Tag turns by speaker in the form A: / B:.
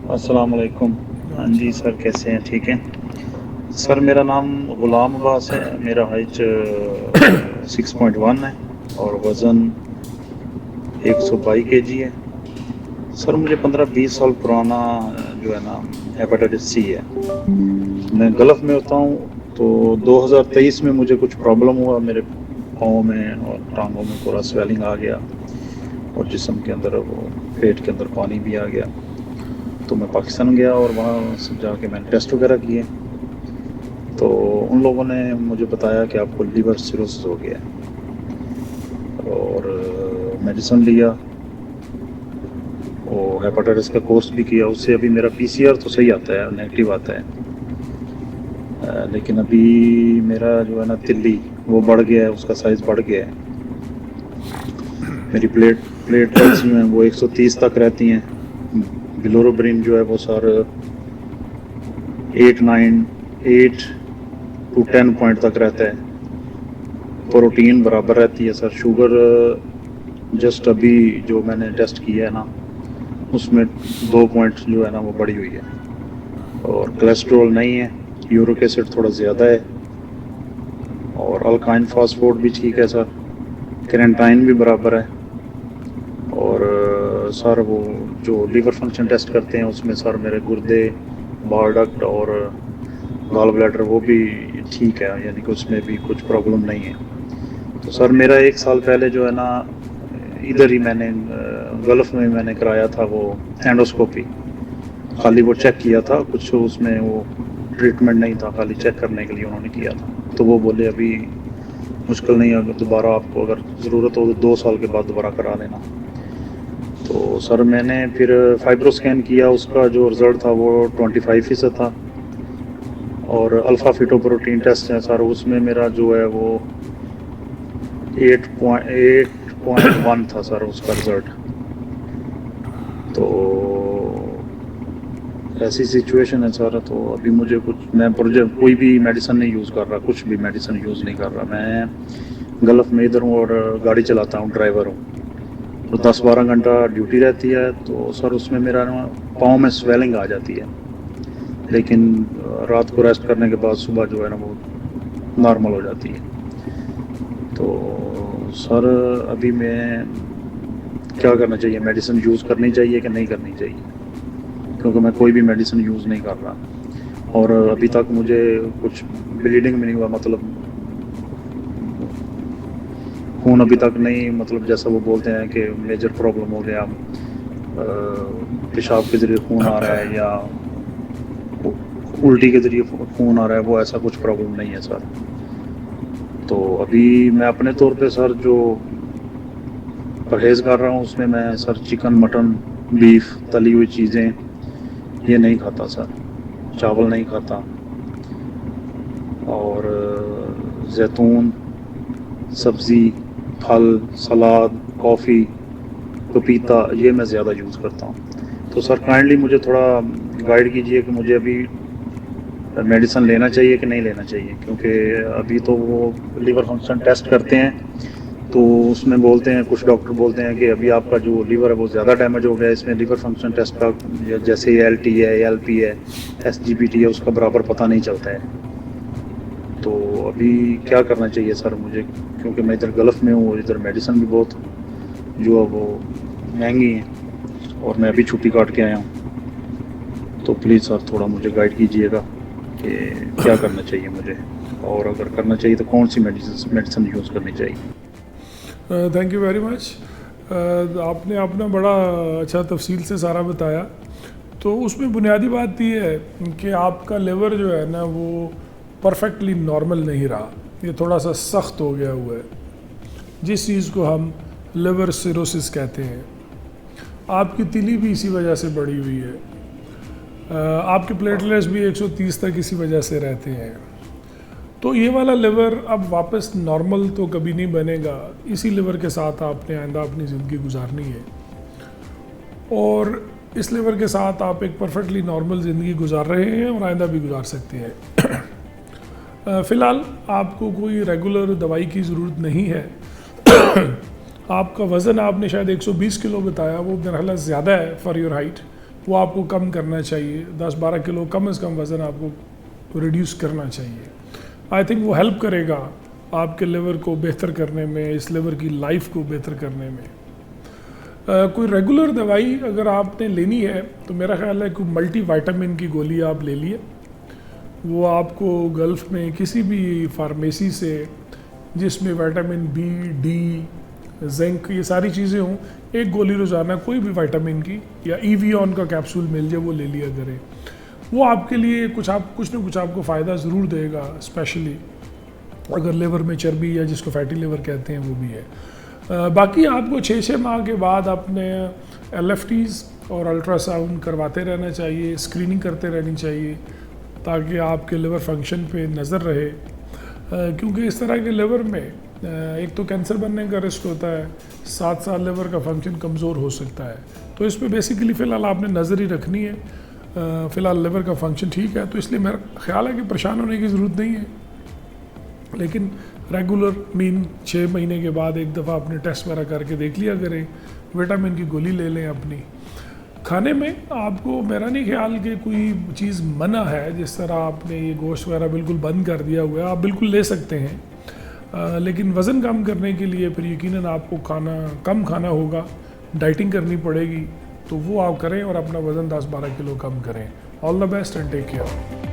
A: अस्सलाम वालेकुम। हाँ जी सर, कैसे हैं? ठीक हैं सर। मेरा नाम ग़ुलाम अब्बास है। मेरा हाइट 6.1 है और वज़न 122 kg है। सर मुझे 15-20 साल पुराना जो है ना हेपेटाइटिस सी है। मैं गल्फ़ में होता हूँ। तो 2023 में मुझे कुछ प्रॉब्लम हुआ मेरे पाँव में और टांगों में, पूरा स्वेलिंग आ गया और जिस्म के अंदर वो पेट के अंदर पानी भी आ गया। तो मैं पाकिस्तान गया और वहाँ से जाके मैंने टेस्ट वगैरह किए। तो उन लोगों ने मुझे बताया कि आपको लीवर सिरोसिस हो गया है और मेडिसिन लिया और हेपेटाइटिस का कोर्स भी किया। उससे अभी मेरा पीसीआर तो सही आता है, नेगेटिव आता है। लेकिन अभी मेरा जो है ना तिल्ली वो बढ़ गया है, उसका साइज़ बढ़ गया है। मेरी प्लेटलेट्स जो हैं वो 130 तक रहती हैं। बिलोरोबिन जो है वो सर 8 पॉइंट तक रहता है। प्रोटीन बराबर रहती है सर। शुगर जस्ट अभी जो मैंने टेस्ट किया है ना उसमें 2 पॉइंट जो है ना वो बढ़ी हुई है। और कोलेस्ट्रॉल नहीं है, यूरिक एसिड थोड़ा ज़्यादा है और अल्काइन फास्फोर्ड भी ठीक है सर। क्रेंटाइन भी बराबर है। और सर वो जो लीवर फंक्शन टेस्ट करते हैं उसमें सर मेरे गुर्दे, बाल डक्ट और गॉल ब्लैडर वो भी ठीक है, यानी कि उसमें भी कुछ प्रॉब्लम नहीं है। तो सर मेरा 1 साल पहले जो है ना इधर ही मैंने गल्फ़ में मैंने कराया था वो एंडोस्कोपी। खाली वो चेक किया था, कुछ उसमें वो ट्रीटमेंट नहीं था, खाली चेक करने के लिए उन्होंने किया था। तो वो बोले अभी मुश्किल नहीं है, अगर दोबारा आपको अगर ज़रूरत हो तो 2 साल के बाद दोबारा करा लेना। तो सर मैंने फिर फाइब्रो स्कैन किया, उसका जो रिज़ल्ट था वो 25% था। और अल्फ़ा फिटोप्रोटीन टेस्ट है सर, उसमें मेरा जो है वो 8.1 था सर उसका रिज़ल्ट। तो ऐसी सिचुएशन है सर। तो अभी मुझे मैं प्रोजेक्ट कोई भी मेडिसिन नहीं यूज़ कर रहा, कुछ भी मेडिसिन यूज़ नहीं कर रहा। मैं गल्फ़ में इधर हूँ और गाड़ी चलाता हूँ, ड्राइवर हूँ। तो 10-12 घंटा ड्यूटी रहती है। तो सर उसमें मेरा ना पाँव में स्वेलिंग आ जाती है, लेकिन रात को रेस्ट करने के बाद सुबह जो है ना वो नॉर्मल हो जाती है। तो सर अभी मैं क्या करना चाहिए? मेडिसिन यूज़ करनी चाहिए कि नहीं करनी चाहिए? क्योंकि मैं कोई भी मेडिसिन यूज़ नहीं कर रहा और अभी तक मुझे कुछ ब्लीडिंग भी नहीं हुआ, मतलब खून अभी तक नहीं, मतलब जैसा वो बोलते हैं कि मेजर प्रॉब्लम हो गया, पेशाब के ज़रिए खून आ रहा है या उल्टी के ज़रिए खून आ रहा है, वो ऐसा कुछ प्रॉब्लम नहीं है सर। तो अभी मैं अपने तौर पे सर जो परहेज़ कर रहा हूँ उसमें मैं सर चिकन, मटन, बीफ, तली हुई चीज़ें ये नहीं खाता सर। चावल नहीं खाता और जैतून, सब्ज़ी, फल, सलाद, कॉफ़ी, पपीता ये मैं ज़्यादा यूज़ करता हूँ। तो सर काइंडली मुझे थोड़ा गाइड कीजिए कि मुझे अभी मेडिसिन लेना चाहिए कि नहीं लेना चाहिए? क्योंकि अभी तो वो लीवर फंक्शन टेस्ट करते हैं तो उसमें बोलते हैं, कुछ डॉक्टर बोलते हैं कि अभी आपका जो लीवर है वो ज़्यादा डैमेज हो गया है, इसमें लीवर फंक्शन टेस्ट का जैसे एलटी है, एलपी है, एसजीपीटी है, उसका बराबर पता नहीं चलता है। तो अभी क्या करना चाहिए सर मुझे? क्योंकि मैं इधर गल्फ़ में हूँ और इधर मेडिसिन भी बहुत जो है वो महंगी हैं और मैं अभी छुट्टी काट के आया हूँ। तो प्लीज़ सर थोड़ा मुझे गाइड कीजिएगा कि क्या करना चाहिए मुझे, और अगर करना चाहिए तो कौन सी मेडिसिन यूज़ करनी चाहिए?
B: Thank you very much. आपने अपना बड़ा अच्छा तफसील से सारा बताया। तो उसमें बुनियादी बात ये है कि आपका लिवर जो है ना वो परफेक्टली नॉर्मल नहीं रहा, ये थोड़ा सा सख्त हो गया हुआ है, जिस चीज़ को हम लिवर सिरोसिस कहते हैं। आपकी तिली भी इसी वजह से बढ़ी हुई है। आपके प्लेटलेट्स भी 130 तक इसी वजह से रहते हैं। तो ये वाला लिवर अब वापस नॉर्मल तो कभी नहीं बनेगा। इसी लिवर के साथ आपने आइंदा अपनी ज़िंदगी गुजारनी है और इस लिवर के साथ आप एक परफेक्टली नॉर्मल ज़िंदगी गुजार रहे हैं और आइंदा भी गुजार सकते हैं। फ़िलहाल आपको कोई रेगुलर दवाई की ज़रूरत नहीं है। आपका वज़न आपने शायद 120 किलो बताया, वो मेरा ख्याल ज़्यादा है फॉर योर हाइट। वो आपको कम करना चाहिए। 10-12 किलो कम से कम वज़न आपको रिड्यूस करना चाहिए। आई थिंक वो हेल्प करेगा आपके लिवर को बेहतर करने में, इस लिवर की लाइफ को बेहतर करने में। कोई रेगुलर दवाई अगर आपने लेनी है तो मेरा ख्याल है कोई मल्टी विटामिन की गोली आप ले लिए। वो आपको गल्फ़ में किसी भी फार्मेसी से, जिसमें विटामिन बी, डी, जिंक, ये सारी चीज़ें हों, एक गोली रोज़ाना कोई भी विटामिन की या ईवियन का कैप्सूल मिल जाए वो ले लिया करें। वो आपके लिए कुछ ना कुछ आपको फ़ायदा ज़रूर देगा, स्पेशली अगर लिवर में चर्बी या जिसको फैटी लिवर कहते हैं वो भी है। बाकी आपको 6-6 माह के बाद अपने LFTs और अल्ट्रासाउंड करवाते रहना चाहिए, स्क्रीनिंग करते रहनी चाहिए, ताकि आपके लिवर फंक्शन पे नज़र रहे। क्योंकि इस तरह के लिवर में एक तो कैंसर बनने का रिस्क होता है, साथ साथ लिवर का फंक्शन कमज़ोर हो सकता है। तो इस पे बेसिकली फ़िलहाल आपने नज़र ही रखनी है। फ़िलहाल लिवर का फंक्शन ठीक है, तो इसलिए मेरा ख्याल है कि परेशान होने की ज़रूरत नहीं है। लेकिन रेगुलर 6 महीने के बाद एक दफ़ा अपने टेस्ट वगैरह करके देख लिया करें, विटामिन की गोली ले लें अपनी। खाने में आपको मेरा नहीं ख्याल कि कोई चीज़ मना है, जिस तरह आपने ये गोश्त वगैरह बिल्कुल बंद कर दिया हुआ है, आप बिल्कुल ले सकते हैं। लेकिन वज़न कम करने के लिए फिर यकीनन आपको खाना कम खाना होगा, डाइटिंग करनी पड़ेगी, तो वो आप करें और अपना वज़न 10-12 किलो कम करें। All the best and take care.